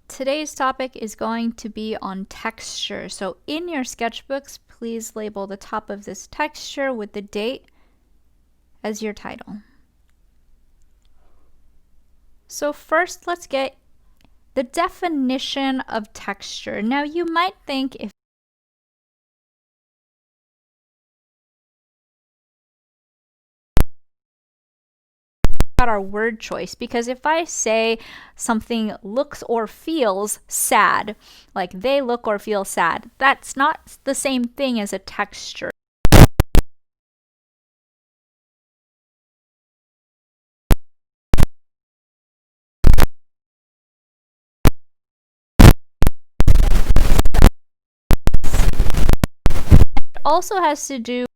Today's topic is going to be on texture. So in your sketchbooks, please label the top of this texture with the date as your title. So first, let's get the definition of texture. Now you might think if about our word choice, because if I say something looks or feels sad, like they look or feel sad, that's not the same thing as a texture. It also has to do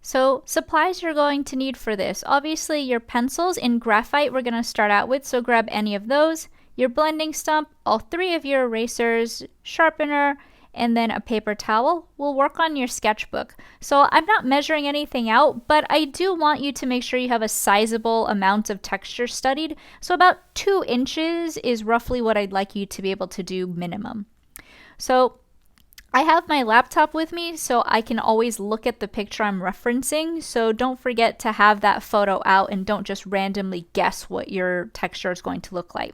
So supplies you're going to need for this. Obviously your pencils in graphite we're going to start out with, so grab any of those. Your blending stump, all 3 of your erasers, sharpener, and then a paper towel. We'll work on your sketchbook. So I'm not measuring anything out, but I do want you to make sure you have a sizable amount of texture studied. So about 2 inches is roughly what I'd like you to be able to do minimum. So I have my laptop with me, so I can always look at the picture I'm referencing, so don't forget to have that photo out and don't just randomly guess what your texture is going to look like.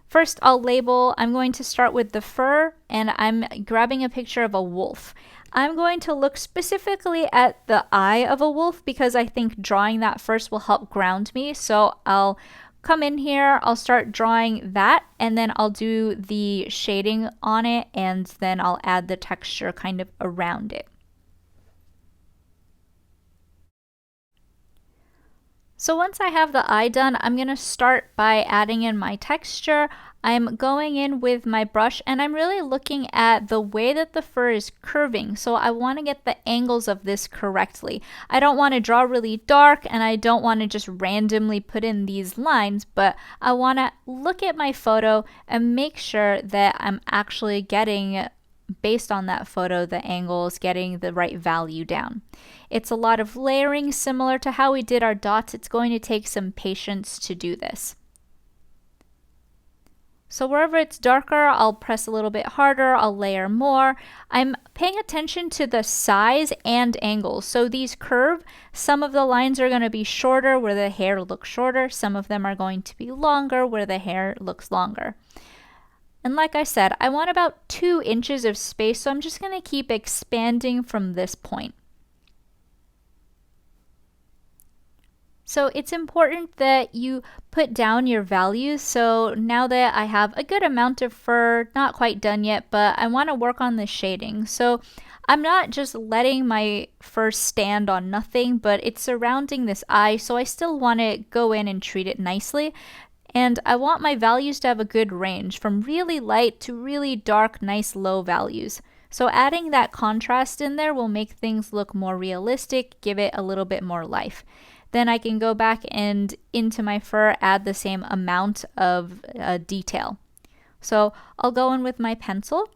First, I'll label. I'm going to start with the fur, and I'm grabbing a picture of a wolf. I'm going to look specifically at the eye of a wolf because I think drawing that first will help ground me, so I'll come in here, I'll start drawing that, and then I'll do the shading on it, and then I'll add the texture kind of around it. So once I have the eye done, I'm going to start by adding in my texture. I'm going in with my brush and I'm really looking at the way that the fur is curving. So I want to get the angles of this correctly. I don't want to draw really dark and I don't want to just randomly put in these lines, but I want to look at my photo and make sure that I'm actually getting, based on that photo, the angles, getting the right value down. It's a lot of layering, similar to how we did our dots. It's going to take some patience to do this. So wherever it's darker, I'll press a little bit harder, I'll layer more. I'm paying attention to the size and angles. So these curve, some of the lines are going to be shorter where the hair looks shorter, some of them are going to be longer where the hair looks longer. And like I said, I want about 2 inches of space, so I'm just going to keep expanding from this point. So it's important that you put down your values. So now that I have a good amount of fur, not quite done yet, but I want to work on the shading. So I'm not just letting my fur stand on nothing, but it's surrounding this eye. So I still want to go in and treat it nicely. And I want my values to have a good range from really light to really dark, nice low values. So adding that contrast in there will make things look more realistic, give it a little bit more life. Then I can go back and into my fur add the same amount of detail. So I'll go in with my pencil,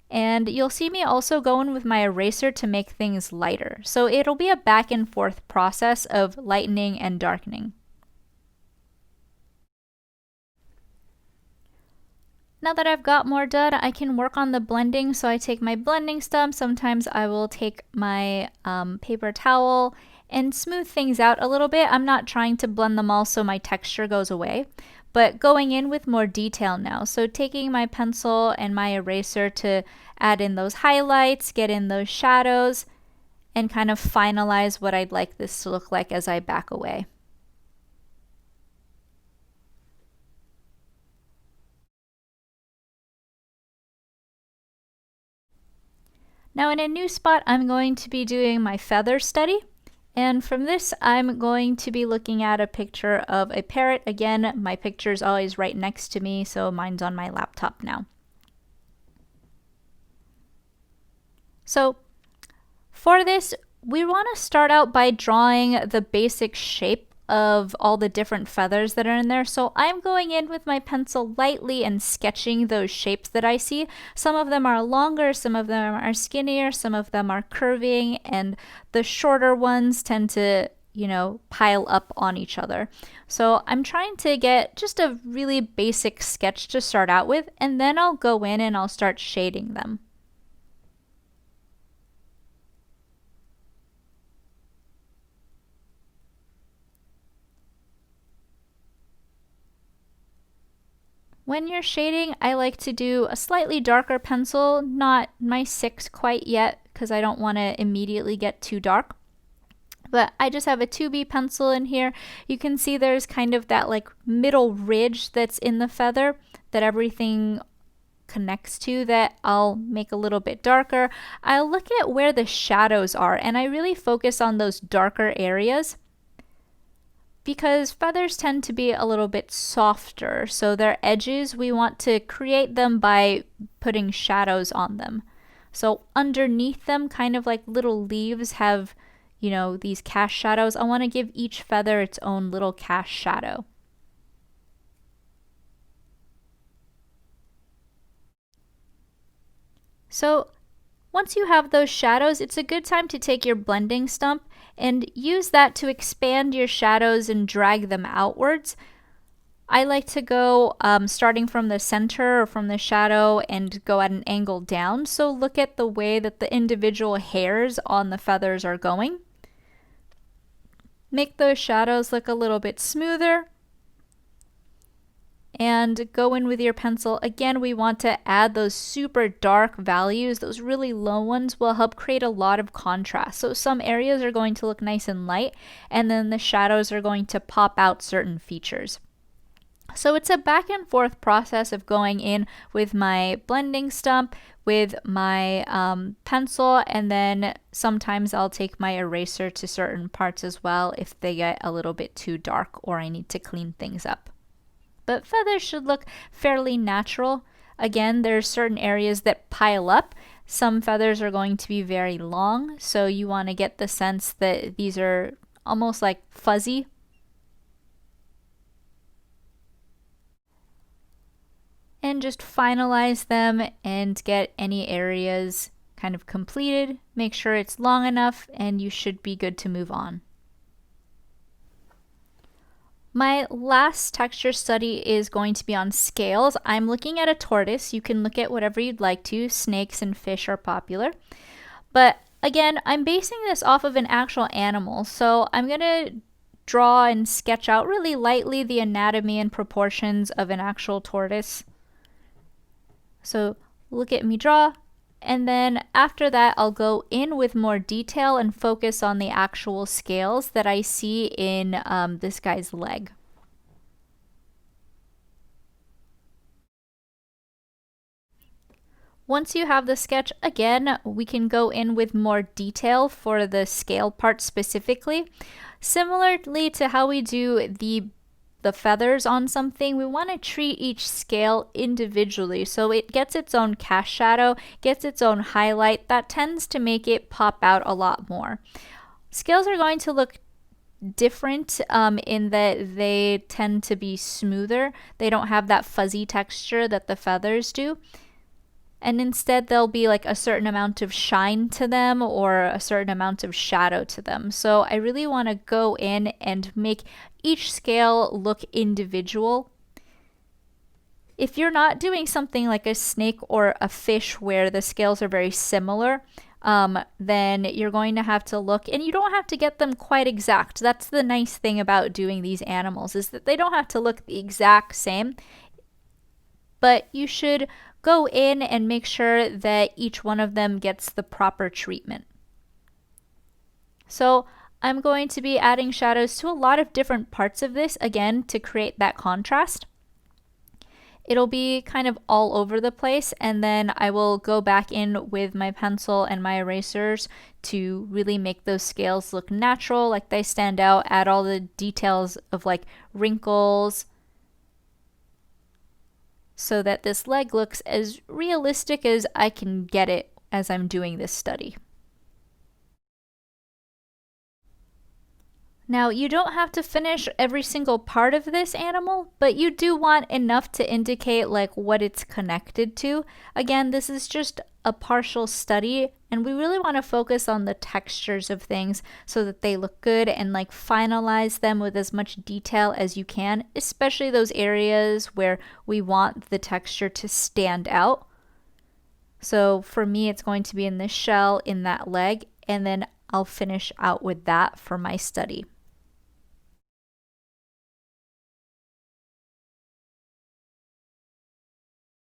and you'll see me also go in with my eraser to make things lighter. So it'll be a back and forth process of lightening and darkening. Now that I've got more done, I can work on the blending. So I take my blending stump. Sometimes I will take my paper towel and smooth things out a little bit. I'm not trying to blend them all so my texture goes away, but going in with more detail now. So taking my pencil and my eraser to add in those highlights, get in those shadows, and kind of finalize what I'd like this to look like as I back away. Now in a new spot, I'm going to be doing my feather study. And from this, I'm going to be looking at a picture of a parrot. Again, my picture is always right next to me, so mine's on my laptop now. So for this, we want to start out by drawing the basic shape of all the different feathers that are in there. So I'm going in with my pencil lightly and sketching those shapes that I see. Some of them are longer, some of them are skinnier, some of them are curving, and the shorter ones tend to, pile up on each other. So I'm trying to get just a really basic sketch to start out with, and then I'll go in and I'll start shading them. When you're shading, I like to do a slightly darker pencil, not my 6 quite yet, because I don't want to immediately get too dark. But I just have a 2B pencil in here. You can see there's kind of that like middle ridge that's in the feather that everything connects to, that I'll make a little bit darker. I'll look at where the shadows are, and I really focus on those darker areas, because feathers tend to be a little bit softer, so their edges, we want to create them by putting shadows on them. So underneath them, kind of like little leaves, have, these cast shadows, I want to give each feather its own little cast shadow. So once you have those shadows, it's a good time to take your blending stump and use that to expand your shadows and drag them outwards. I like to go starting from the center or from the shadow and go at an angle down. So look at the way that the individual hairs on the feathers are going. Make those shadows look a little bit smoother. And go in with your pencil. Again, we want to add those super dark values. Those really low ones will help create a lot of contrast. So some areas are going to look nice and light, and then the shadows are going to pop out certain features. So it's a back and forth process of going in with my blending stump, with my pencil, and then sometimes I'll take my eraser to certain parts as well if they get a little bit too dark or I need to clean things up. But feathers should look fairly natural. Again, there's certain areas that pile up. Some feathers are going to be very long, so you want to get the sense that these are almost like fuzzy. And just finalize them and get any areas kind of completed. Make sure it's long enough and you should be good to move on. My last texture study is going to be on scales. I'm looking at a tortoise. You can look at whatever you'd like to. Snakes and fish are popular. But again, I'm basing this off of an actual animal. So I'm going to draw and sketch out really lightly the anatomy and proportions of an actual tortoise. So look at me draw. And then after that, I'll go in with more detail and focus on the actual scales that I see in this guy's leg. Once you have the sketch, again, we can go in with more detail for the scale part specifically. Similarly to how we do the feathers on something, we want to treat each scale individually so it gets its own cast shadow, gets its own highlight. That tends to make it pop out a lot more. Scales are going to look different in that they tend to be smoother. They don't have that fuzzy texture that the feathers do. And instead there'll be like a certain amount of shine to them or a certain amount of shadow to them. So I really want to go in and make each scale look individual. If you're not doing something like a snake or a fish where the scales are very similar, then you're going to have to look, and you don't have to get them quite exact. That's the nice thing about doing these animals, is that they don't have to look the exact same, but you should go in and make sure that each one of them gets the proper treatment. So I'm going to be adding shadows to a lot of different parts of this, again, to create that contrast. It'll be kind of all over the place, and then I will go back in with my pencil and my erasers to really make those scales look natural, like they stand out, add all the details of like wrinkles, so that this leg looks as realistic as I can get it as I'm doing this study. Now, you don't have to finish every single part of this animal, but you do want enough to indicate like what it's connected to. Again, this is just a partial study, and we really want to focus on the textures of things so that they look good and like finalize them with as much detail as you can, especially those areas where we want the texture to stand out. So for me, it's going to be in this shell, in that leg, and then I'll finish out with that for my study.